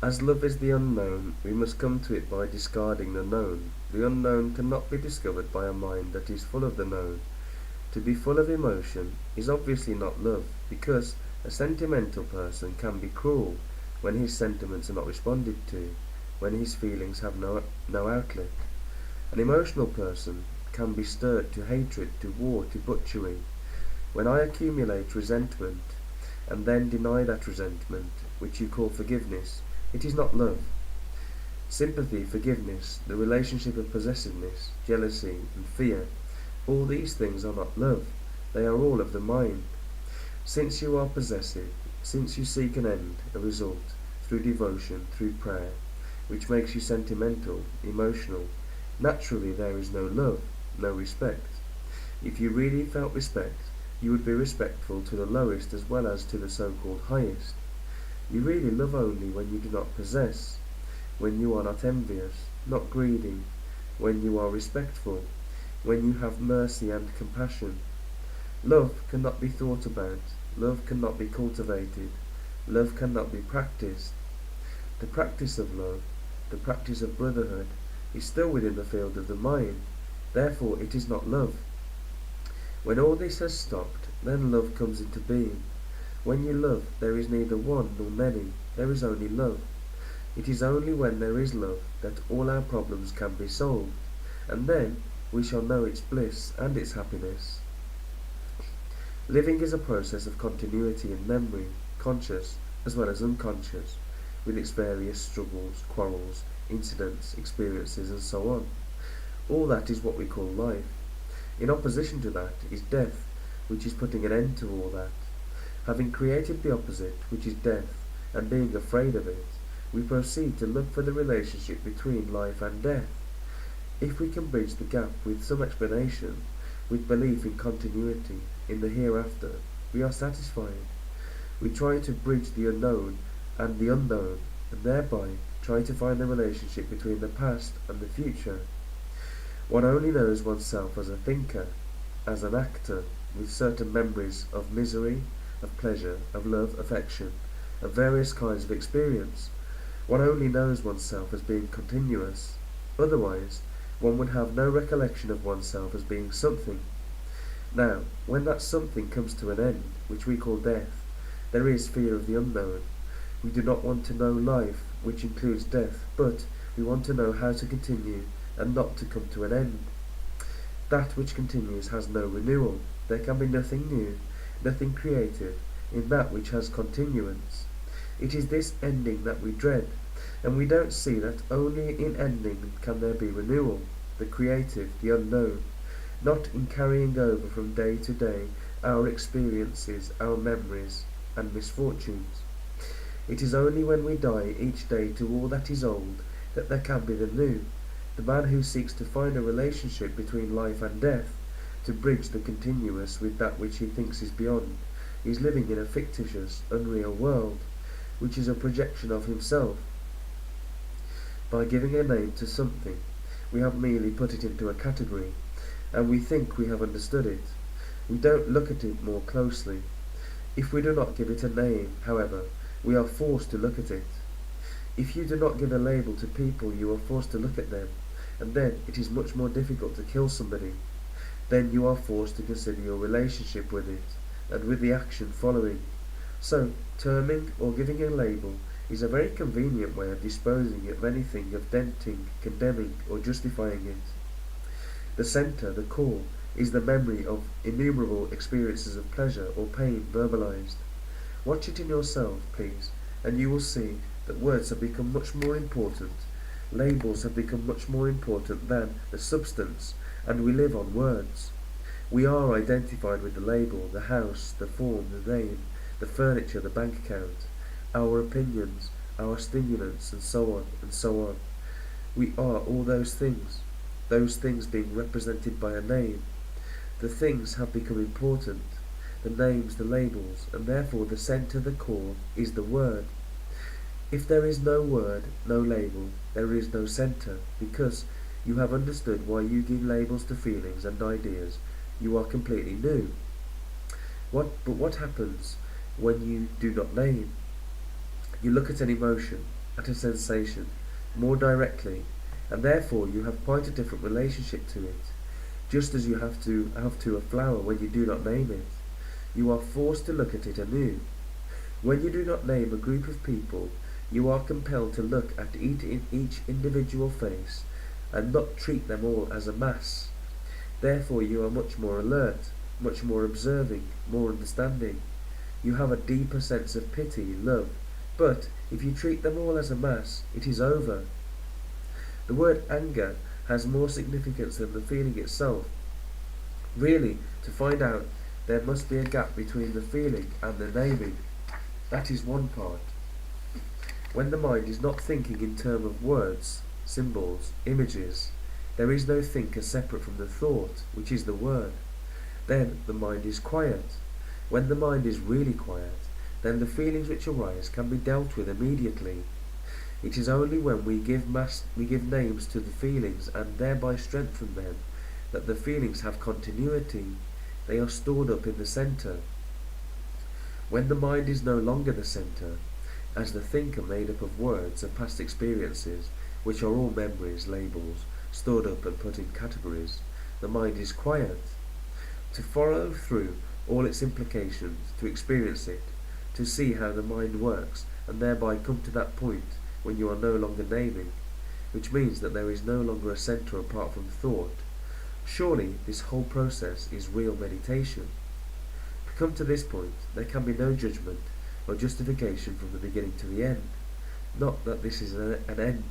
As love is the unknown, we must come to it by discarding the known. The unknown cannot be discovered by a mind that is full of the known. To be full of emotion is obviously not love, because a sentimental person can be cruel when his sentiments are not responded to, when his feelings have no outlet. An emotional person can be stirred to hatred, to war, to butchery. When I accumulate resentment, and then deny that resentment, which you call forgiveness, it is not love. Sympathy, forgiveness, the relationship of possessiveness, jealousy, and fear, all these things are not love. They are all of the mind. Since you are possessive, since you seek an end, a result, through devotion, through prayer, which makes you sentimental, emotional, naturally there is no love, no respect. If you really felt respect, you would be respectful to the lowest as well as to the so-called highest. You really love only when you do not possess, when you are not envious, not greedy, when you are respectful, when you have mercy and compassion. Love cannot be thought about, love cannot be cultivated, love cannot be practiced. The practice of love, the practice of brotherhood, is still within the field of the mind, therefore it is not love. When all this has stopped, then love comes into being. When you love, there is neither one nor many, there is only love. It is only when there is love that all our problems can be solved, and then we shall know its bliss and its happiness. Living is a process of continuity in memory, conscious as well as unconscious, with its various struggles, quarrels, incidents, experiences, and so on. All that is what we call life. In opposition to that is death, which is putting an end to all that. Having created the opposite, which is death, and being afraid of it, we proceed to look for the relationship between life and death. If we can bridge the gap with some explanation, with belief in continuity, in the hereafter, we are satisfied. We try to bridge the unknown and the unknown, and thereby try to find the relationship between the past and the future. One only knows oneself as a thinker, as an actor, with certain memories of misery, of pleasure, of love, affection, of various kinds of experience. One only knows oneself as being continuous. Otherwise, one would have no recollection of oneself as being something. Now, when that something comes to an end, which we call death, there is fear of the unknown. We do not want to know life, which includes death, but we want to know how to continue and not to come to an end. That which continues has no renewal. There can be nothing new, nothing creative, in that which has continuance. It is this ending that we dread, and we don't see that only in ending can there be renewal, the creative, the unknown, not in carrying over from day to day our experiences, our memories, and misfortunes. It is only when we die each day to all that is old that there can be the new. The man who seeks to find a relationship between life and death, to bridge the continuous with that which he thinks is beyond, is living in a fictitious, unreal world, which is a projection of himself. By giving a name to something, we have merely put it into a category, and we think we have understood it. We don't look at it more closely. If we do not give it a name, however, we are forced to look at it. If you do not give a label to people, you are forced to look at them, and then it is much more difficult to kill somebody. Then you are forced to consider your relationship with it, and with the action following. So, terming or giving a label is a very convenient way of disposing of anything, of denting, condemning, or justifying it. The centre, the core, is the memory of innumerable experiences of pleasure or pain verbalized. Watch it in yourself, please, and you will see that words have become much more important. Labels have become much more important than the substance, and we live on words. We are identified with the label, the house, the form, the name, the furniture, the bank account, our opinions, our stimulants, and so on, and so on. We are all those things being represented by a name. The things have become important, the names, the labels, and therefore the centre, the core, is the word. If there is no word, no label, there is no centre, because you have understood why you give labels to feelings and ideas. You are completely new. But what happens when you do not name? You look at an emotion, at a sensation more directly, and therefore you have quite a different relationship to it, just as you have to a flower when you do not name it. You are forced to look at it anew. When you do not name a group of people, you are compelled to look at each individual face and not treat them all as a mass. Therefore you are much more alert, much more observing, more understanding. You have a deeper sense of pity, love, but if you treat them all as a mass, it is over. The word anger has more significance than the feeling itself. Really, to find out, there must be a gap between the feeling and the naming. That is one part. When the mind is not thinking in terms of words, symbols, images, there is no thinker separate from the thought, which is the word. Then the mind is quiet. When the mind is really quiet, then the feelings which arise can be dealt with immediately. It is only when we give names to the feelings and thereby strengthen them that the feelings have continuity. They are stored up in the centre. When the mind is no longer the centre, as the thinker made up of words of past experiences, which are all memories, labels, stored up and put in categories, the mind is quiet. To follow through all its implications, to experience it, to see how the mind works, and thereby come to that point when you are no longer naming, which means that there is no longer a centre apart from thought. Surely this whole process is real meditation. To come to this point, there can be no judgment or justification from the beginning to the end. Not that this is an end.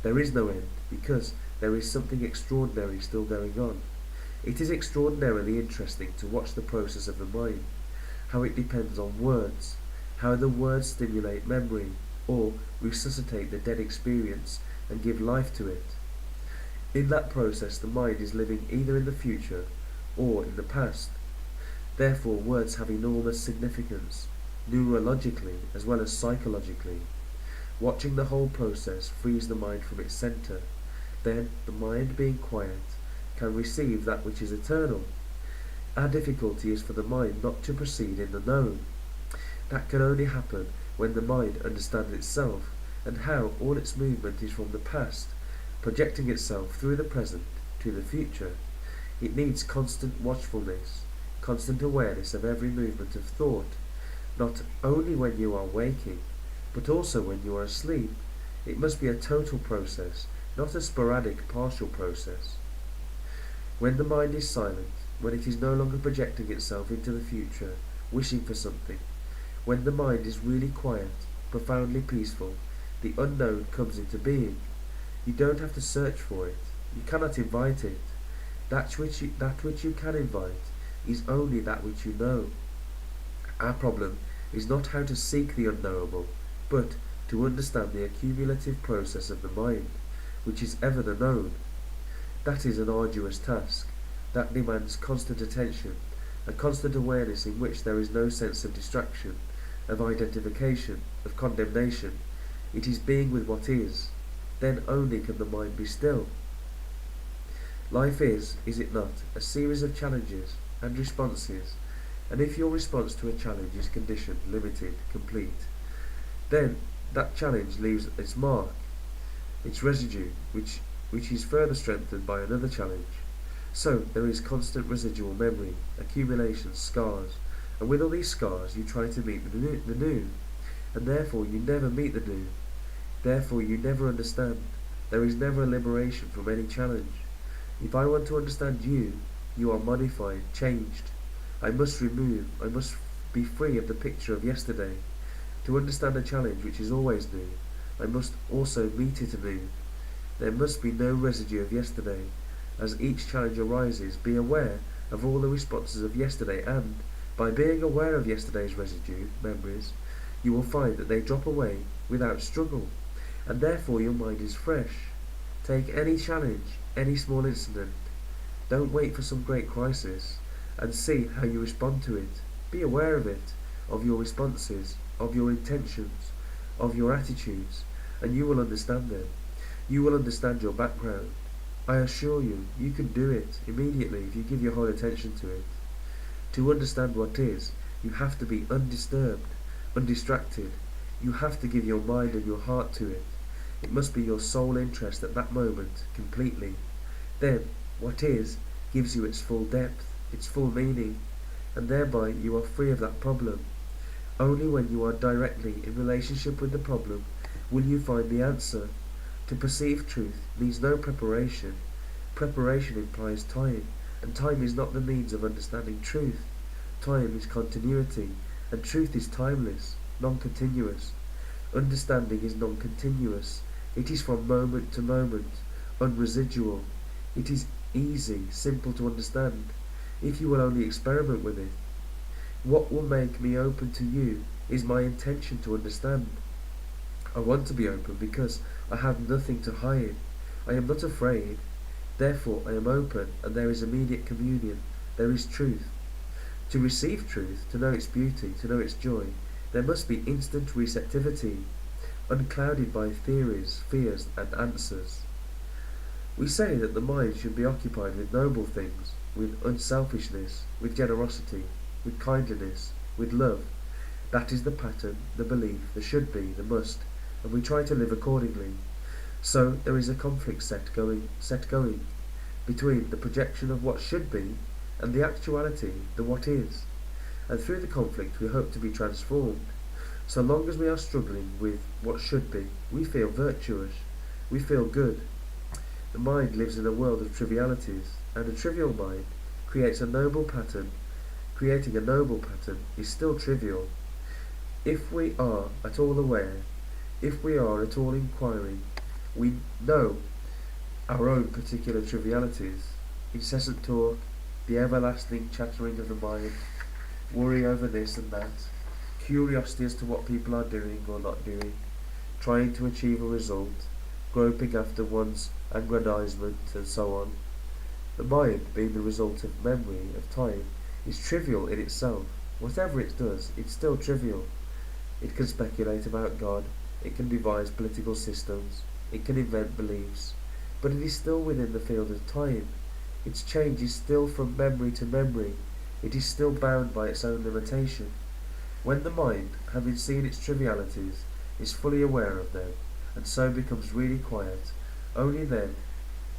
There is no end, because there is something extraordinary still going on. It is extraordinarily interesting to watch the process of the mind, how it depends on words, how the words stimulate memory, or resuscitate the dead experience and give life to it. In that process the mind is living either in the future or in the past. Therefore words have enormous significance, neurologically as well as psychologically. Watching the whole process frees the mind from its centre. Then, the mind being quiet, can receive that which is eternal. Our difficulty is for the mind not to proceed in the known. That can only happen when the mind understands itself, and how all its movement is from the past, projecting itself through the present to the future. It needs constant watchfulness, constant awareness of every movement of thought, not only when you are waking, but also when you are asleep. It must be a total process, not a sporadic, partial process. When the mind is silent, when it is no longer projecting itself into the future, wishing for something, when the mind is really quiet, profoundly peaceful, the unknown comes into being. You don't have to search for it. You cannot invite it. That which you can invite is only that which you know. Our problem is not how to seek the unknowable, but to understand the accumulative process of the mind, which is ever the known. That is an arduous task. That demands constant attention, a constant awareness in which there is no sense of distraction, of identification, of condemnation. It is being with what is. Then only can the mind be still. Life is it not, a series of challenges and responses, and if your response to a challenge is conditioned, limited, complete, then that challenge leaves its mark, its residue, which is further strengthened by another challenge. So there is constant residual memory, accumulation, scars, and with all these scars you try to meet the new, and therefore you never meet the new. Therefore you never understand. There is never a liberation from any challenge. If I want to understand you, you are modified, changed. I must be free of the picture of yesterday. To understand a challenge which is always new, I must also meet it anew. There must be no residue of yesterday. As each challenge arises, be aware of all the responses of yesterday, and, by being aware of yesterday's residue, memories, you will find that they drop away without struggle, and therefore your mind is fresh. Take any challenge, any small incident. Don't wait for some great crisis, and see how you respond to it. Be aware of it, of your responses, of your intentions, of your attitudes, and you will understand them. You will understand your background. I assure you, you can do it immediately if you give your whole attention to it. To understand what is, you have to be undisturbed, undistracted. You have to give your mind and your heart to it. It must be your sole interest at that moment, completely. Then, what is, gives you its full depth, its full meaning, and thereby you are free of that problem. Only when you are directly in relationship with the problem will you find the answer. To perceive truth needs no preparation. Preparation implies time, and time is not the means of understanding truth. Time is continuity, and truth is timeless, non-continuous. Understanding is non-continuous. It is from moment to moment, unresidual. It is easy, simple to understand, if you will only experiment with it. What will make me open to you is my intention to understand. I want to be open because I have nothing to hide. I am not afraid. Therefore I am open, and there is immediate communion. There is truth. To receive truth, to know its beauty, to know its joy, there must be instant receptivity, unclouded by theories, fears, and answers. We say that the mind should be occupied with noble things, with unselfishness, with generosity, with kindliness, with love. That is the pattern, the belief, the should be, the must, and we try to live accordingly. So there is a conflict set going between the projection of what should be and the actuality, the what is. And through the conflict we hope to be transformed. So long as we are struggling with what should be, we feel virtuous, we feel good. The mind lives in a world of trivialities, and a trivial mind creates a noble pattern. Creating a noble pattern is still trivial. If we are at all aware, if we are at all inquiring, we know our own particular trivialities, incessant talk, the everlasting chattering of the mind, worry over this and that, curiosity as to what people are doing or not doing, trying to achieve a result, groping after one's aggrandizement, and so on. The mind, being the result of memory, of time, is trivial in itself. Whatever it does, it's still trivial. It can speculate about God, it can devise political systems, it can invent beliefs, but it is still within the field of time. Its change is still from memory to memory. It is still bound by its own limitation. When the mind, having seen its trivialities, is fully aware of them, and so becomes really quiet, only then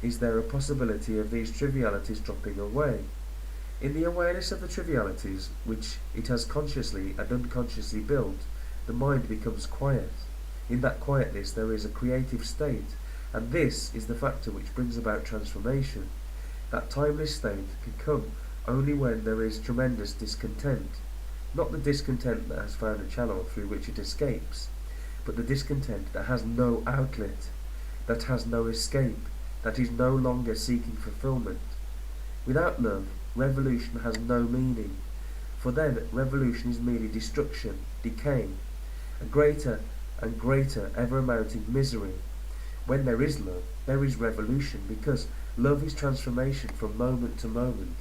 is there a possibility of these trivialities dropping away. In the awareness of the trivialities which it has consciously and unconsciously built, the mind becomes quiet. In that quietness there is a creative state, and this is the factor which brings about transformation. That timeless state can come only when there is tremendous discontent, not the discontent that has found a channel through which it escapes, but the discontent that has no outlet, that has no escape, that is no longer seeking fulfillment. Without love, revolution has no meaning, for then revolution is merely destruction, decay, a greater and greater ever-mounting misery. When there is love, there is revolution, because love is transformation from moment to moment.